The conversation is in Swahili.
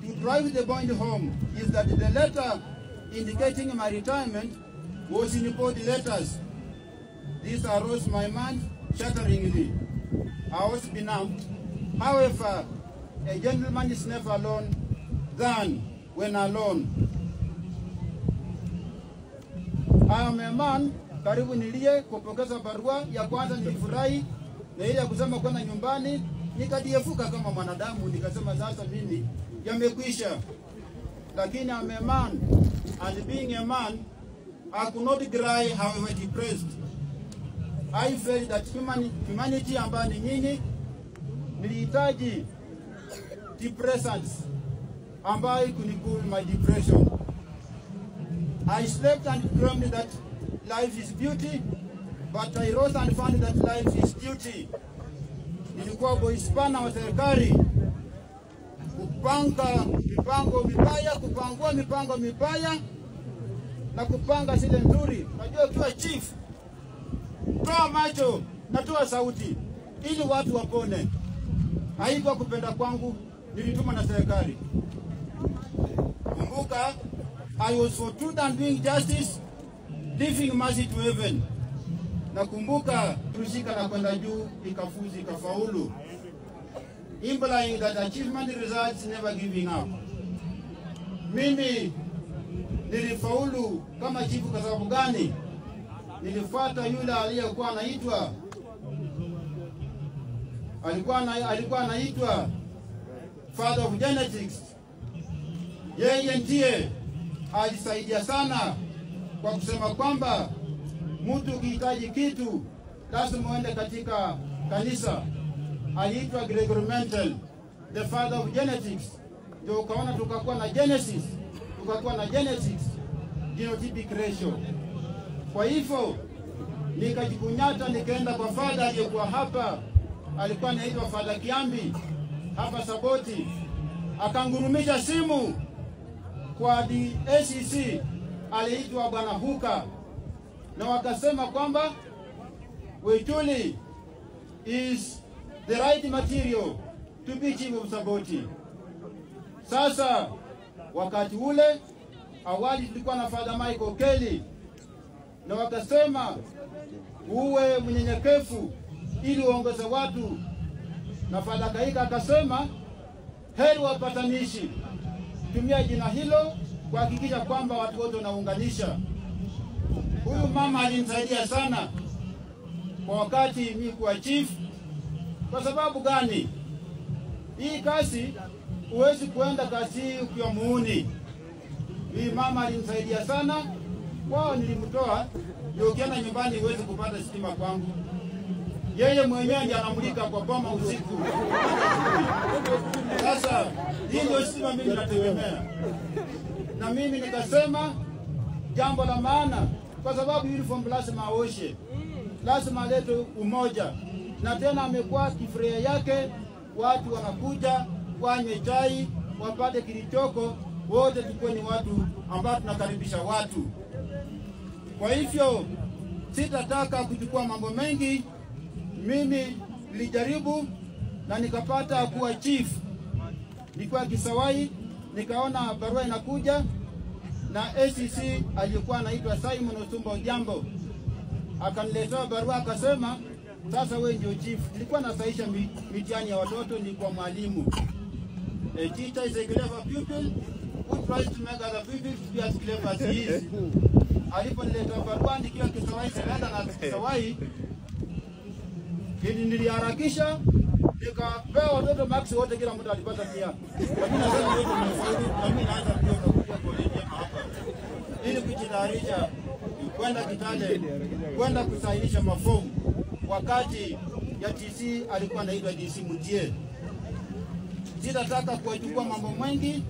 to drive the point home is that the letter indicating my retirement was in bold letters. These arose my mind shatteringly. I was benumbed. However, a gentleman is never alone than when alone. I am a man, karibu nilie kupokeza barua ya kwanza nilifurahi, na ile ya kusema kwenda nyumbani nikadiefuka kama mwanadamu, nikasema sasa mimi yamekwisha. Lakini I'm a man, and being a man, I could not cry, however depressed. I felt that humanity ambayo ni nyinyi nilihitaji depressants ambayo could cool my depression. I slept and dreamed that life is beauty, but I rose and found that life is duty. Nilikuwa boispana wa serikali, kupanga mipango mibaya, kupangua mipango mibaya, na kupanga zile nzuri. Najua ukiwa chief, toa macho na toa sauti, ili watu wapone. Haikuwa kupenda kwangu, nilituma na serikali. Kumbuka, I was for truth and doing justice, leaving mercy to heaven. Na kumbuka, tulishika na kwenda juu, ikafuzi, ikafaulu. Implying that achievement results never giving up. Mimi nilifaulu kama chifu kwa sababu gani? Nilifuata yule aliyekuwa anaitwa Father of Genetics. Yeye ndiye alisaidia sana kwa kusema kwamba mtu ukihitaji kitu lazima uende katika kanisa. Aliitwa Gregory Mental, the father of genetics. Ndio ukaona tukakuwa na Genesis, genotypic ratio. Kwa hivyo nikajikunyata, nikaenda kwa father aliyekuwa hapa, alikuwa anaitwa Father Kiambi hapa Saboti. Akangurumisha simu kwa ACC, aliitwa Bwana Huka, na wakasema kwamba Wetuli is the right material to be chief of Saboti. Sasa wakati ule awali tulikuwa na Father Michael Kelly, na wakasema uwe mnyenyekevu ili uongoze watu, na Father Kaika akasema heri wapatanishi, tumia jina hilo kuhakikisha kwamba watu wote wanaunganisha. Huyu mama alinisaidia sana kwa wakati mimi kuwa chief. Kwa sababu gani? Hii kazi huwezi kuenda kazi ukiwa muuni. Hii mama alinisaidia sana. Wao nilimtoa, ndio ukienda nyumbani huwezi kupata stima kwangu. Yeye mwenyewe ndiye anamulika kwa boma usiku. Sasa hii ndio stima mimi nategemea. Na mimi nikasema jambo la maana, kwa sababu uniform lazima aoshe, lazima alete umoja. Na tena amekuwa kifrea yake, watu wanakuja wanywe chai, wapate kilichoko, wote tukue ni watu ambao tunakaribisha watu. Kwa hivyo sitataka kuchukua mambo mengi. Mimi nilijaribu na nikapata kuwa chief. Nilikuwa Kisawai, nikaona barua inakuja, na ACC alikuwa anaitwa Simon Osumba Ojambo. Akaniletea barua akasema sasa wewe ndio chief. Nilikuwa nasaisha mitihani ya watoto, nilikuwa mwalimu. A teacher is a clever pupil who tries to make other pupils to be as clever as he is. Aliponileta barua nikiwa Kisawai, Selanda na Kisawai, niliharakisha, nikapewa watoto max wote, kila mtu alipata pia. Lakini nasema wote mnafaulu, na mimi naanza pia kuja college hapa. Ili kujitayarisha kwenda Kitale, kwenda kusainisha mafomu. Wakati ya TC alikuwa anaitwa DC Mutie. Sitataka kuwachukua mambo mengi.